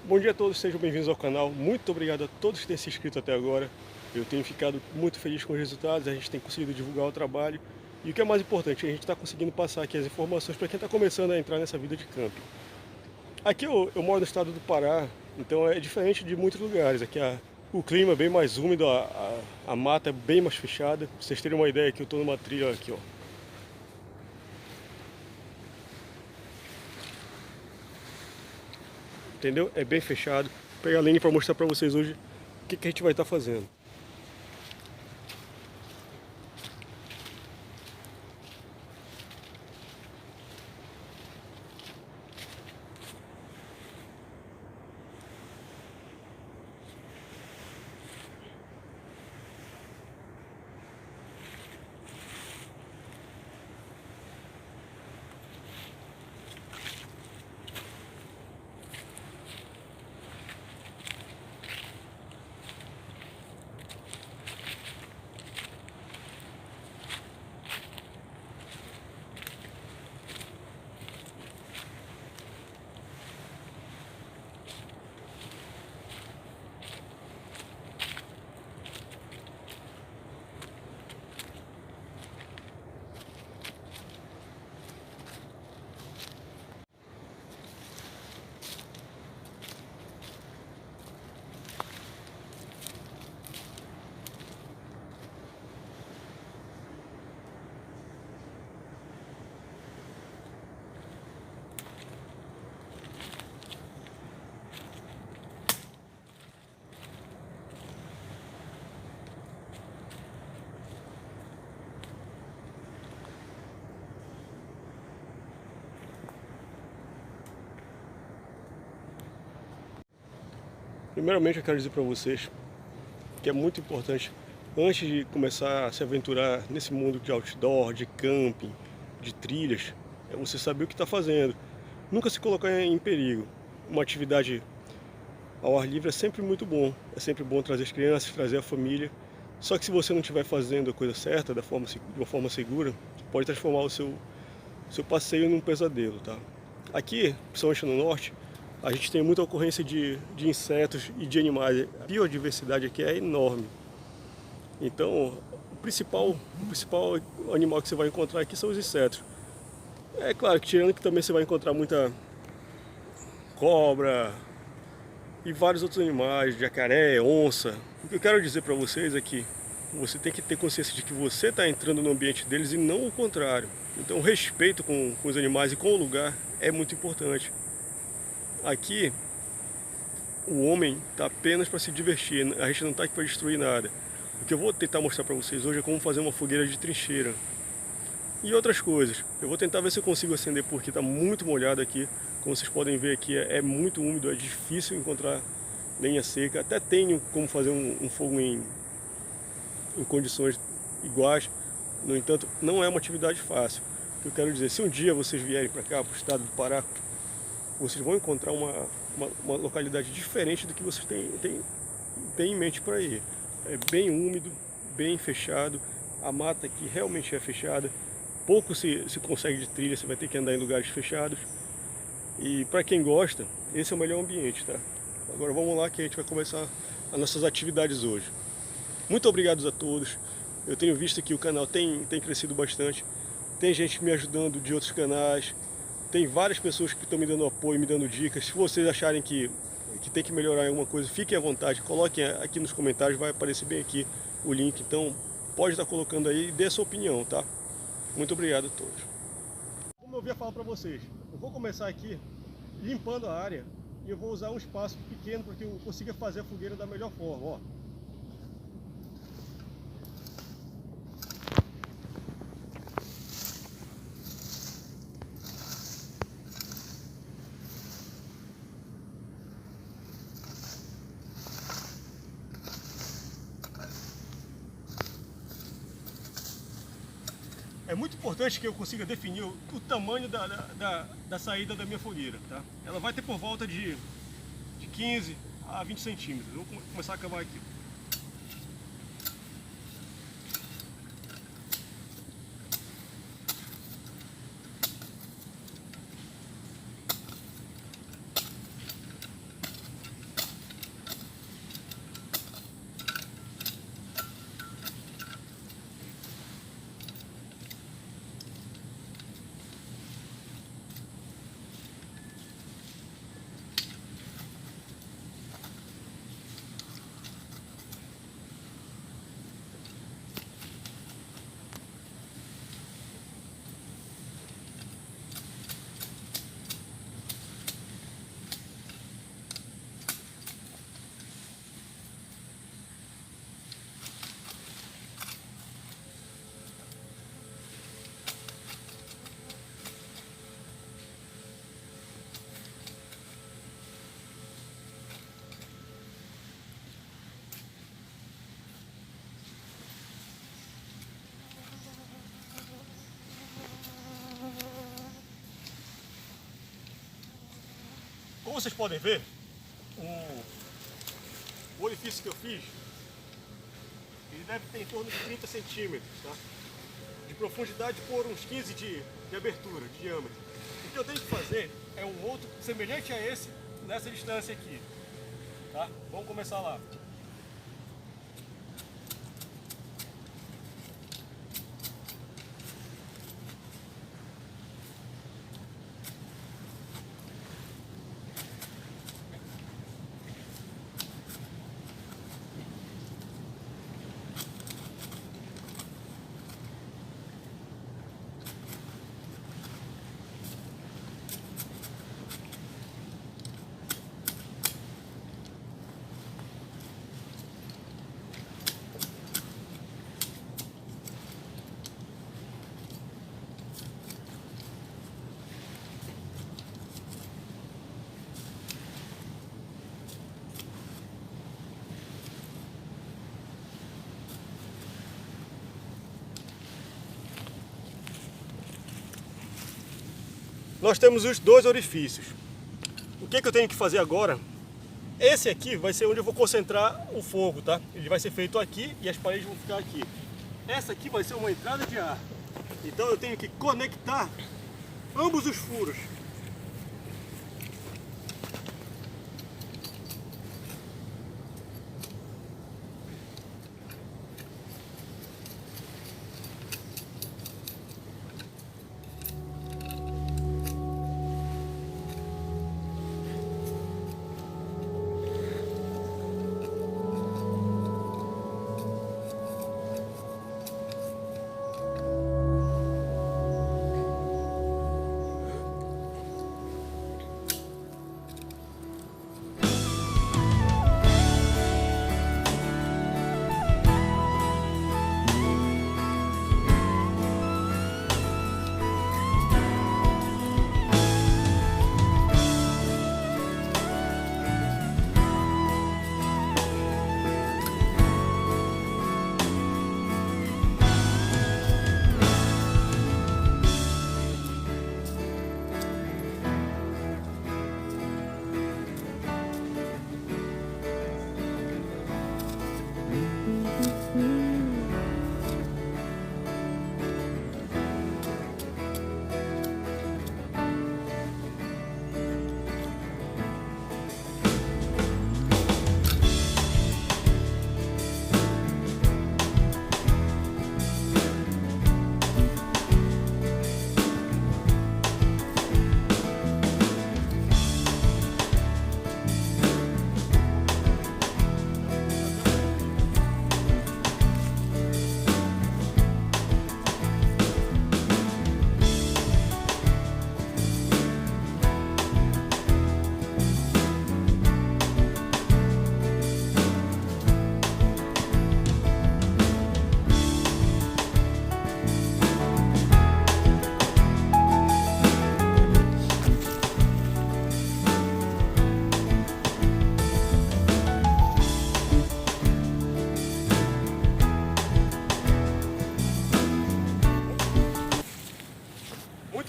Bom dia a todos, sejam bem-vindos ao canal. Muito obrigado a todos que têm se inscrito até agora. Eu tenho ficado muito feliz com os resultados, a gente tem conseguido divulgar o trabalho. E o que é mais importante, a gente está conseguindo passar aqui as informações para quem está começando a entrar nessa vida de camping. Aqui eu moro no estado do Pará, então é diferente de muitos lugares. Aqui o clima é bem mais úmido, a mata é bem mais fechada. Pra vocês terem uma ideia, aqui eu estou numa trilha aqui, ó. Entendeu? É bem fechado. Vou pegar a Lene para mostrar para vocês hoje o que a gente vai estar fazendo. Primeiramente eu quero dizer para vocês que é muito importante, antes de começar a se aventurar nesse mundo de outdoor, de camping, de trilhas, é você saber o que está fazendo. Nunca se colocar em perigo. Uma atividade ao ar livre é sempre muito bom. É sempre bom trazer as crianças, trazer a família. Só que se você não estiver fazendo a coisa certa, de uma forma segura, pode transformar o seu passeio num pesadelo, tá? Aqui, principalmente no norte, a gente tem muita ocorrência de insetos e de animais. A biodiversidade aqui é enorme. Então, o principal animal que você vai encontrar aqui são os insetos. É claro que tirando que também você vai encontrar muita cobra e vários outros animais, jacaré, onça. O que eu quero dizer para vocês é que você tem que ter consciência de que você está entrando no ambiente deles e não o contrário. Então, o respeito com os animais e com o lugar é muito importante. Aqui, o homem está apenas para se divertir, a gente não está aqui para destruir nada. O que eu vou tentar mostrar para vocês hoje é como fazer uma fogueira de trincheira e outras coisas. Eu vou tentar ver se eu consigo acender porque está muito molhado aqui. Como vocês podem ver aqui, é muito úmido, é difícil encontrar lenha seca. Até tenho como fazer um fogo em condições iguais. No entanto, não é uma atividade fácil. O que eu quero dizer, se um dia vocês vierem para cá, para o estado do Pará, vocês vão encontrar uma localidade diferente do que vocês têm em mente para ir. É bem úmido, bem fechado, a mata aqui realmente é fechada, pouco se consegue de trilha, você vai ter que andar em lugares fechados. E para quem gosta, esse é o melhor ambiente, tá? Agora vamos lá que a gente vai começar as nossas atividades hoje. Muito obrigado a todos, eu tenho visto que o canal tem crescido bastante, tem gente me ajudando de outros canais, tem várias pessoas que estão me dando apoio, me dando dicas. Se vocês acharem que tem que melhorar em alguma coisa, fiquem à vontade, coloquem aqui nos comentários, vai aparecer bem aqui o link. Então pode estar colocando aí e dê a sua opinião, tá? Muito obrigado a todos. Como eu havia falado para vocês, eu vou começar aqui limpando a área e eu vou usar um espaço pequeno para que eu consiga fazer a fogueira da melhor forma, ó. É muito importante que eu consiga definir o tamanho da saída da minha fogueira, tá? Ela vai ter por volta de 15 a 20 centímetros. Eu vou começar a cavar aqui. Como vocês podem ver, o orifício que eu fiz, ele deve ter em torno de 30 centímetros, tá? De profundidade por uns 15 de abertura, de diâmetro. O que eu tenho que fazer é um outro semelhante a esse, nessa distância aqui, tá? Vamos começar lá. Nós temos os dois orifícios. O que eu tenho que fazer agora? Esse aqui vai ser onde eu vou concentrar o fogo, tá? Ele vai ser feito aqui e as paredes vão ficar aqui. Essa aqui vai ser uma entrada de ar. Então eu tenho que conectar ambos os furos.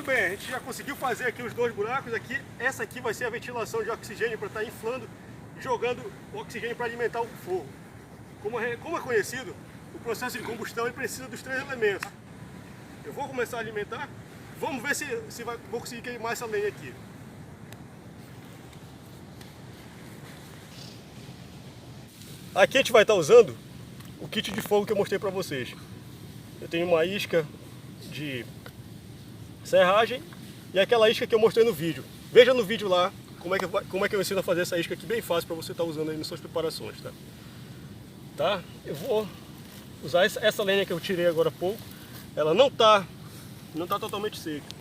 A gente já conseguiu fazer aqui os dois buracos aqui. Essa aqui vai ser a ventilação de oxigênio para estar inflando e jogando o oxigênio para alimentar o fogo. Como é conhecido, o processo de combustão ele precisa dos três elementos. Eu vou começar a alimentar. Vamos ver se vou conseguir queimar essa lenha aqui. Aqui a gente vai estar usando o kit de fogo que eu mostrei para vocês. Eu tenho uma isca de serragem e aquela isca que eu mostrei no vídeo. Veja no vídeo lá como é que eu ensino a fazer essa isca aqui, bem fácil para você estar usando aí nas suas preparações, tá? Eu vou usar essa lenha que eu tirei agora há pouco. Ela não tá totalmente seca.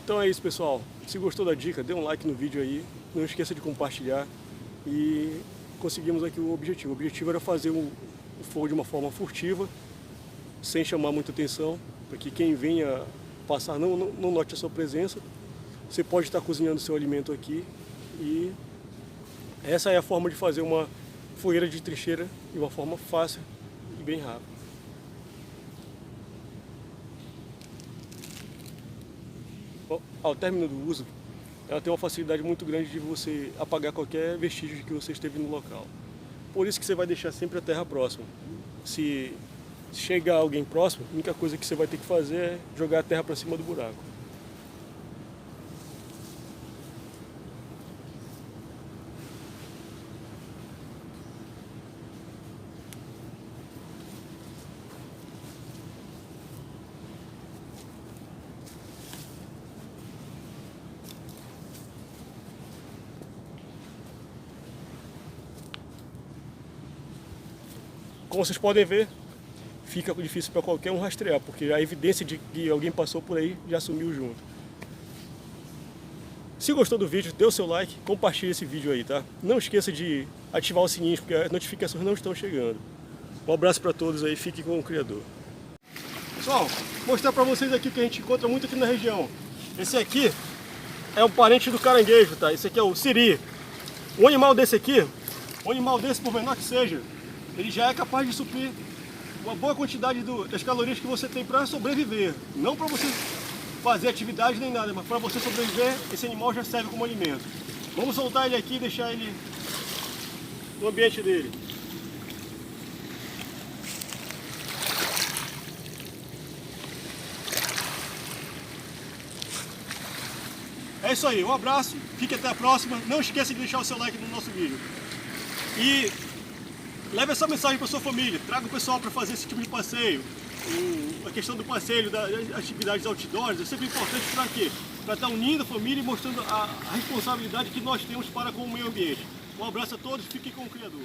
Então é isso, pessoal. Se gostou da dica, dê um like no vídeo aí. Não esqueça de compartilhar. E conseguimos aqui o objetivo. O objetivo era fazer o fogo de uma forma furtiva, sem chamar muita atenção, para que quem venha passar não note a sua presença. Você pode estar cozinhando seu alimento aqui e essa é a forma de fazer uma fogueira de trincheira de uma forma fácil e bem rápida. Ao término do uso, ela tem uma facilidade muito grande de você apagar qualquer vestígio de que você esteve no local. Por isso que você vai deixar sempre a terra próxima. Se chegar alguém próximo, a única coisa que você vai ter que fazer é jogar a terra para cima do buraco. Como vocês podem ver, fica difícil para qualquer um rastrear, porque a evidência de que alguém passou por aí já sumiu junto. Se gostou do vídeo, dê o seu like, compartilhe esse vídeo aí, tá? Não esqueça de ativar o sininho, porque as notificações não estão chegando. Um abraço para todos aí, fiquem com o Criador. Pessoal, vou mostrar para vocês aqui o que a gente encontra muito aqui na região. Esse aqui é um parente do caranguejo, tá? Esse aqui é o siri. Um animal desse aqui, por menor que seja, ele já é capaz de suprir uma boa quantidade das calorias que você tem para sobreviver. Não para você fazer atividade nem nada, mas para você sobreviver, esse animal já serve como alimento. Vamos soltar ele aqui e deixar ele no ambiente dele. É isso aí, um abraço, fique até a próxima. Não esqueça de deixar o seu like no nosso vídeo. E leve essa mensagem para sua família, traga o pessoal para fazer esse tipo de passeio. A questão do passeio, das atividades outdoors, é sempre importante para quê? Para estar unindo a família e mostrando a responsabilidade que nós temos para com o meio ambiente. Um abraço a todos, fiquem com o Criador.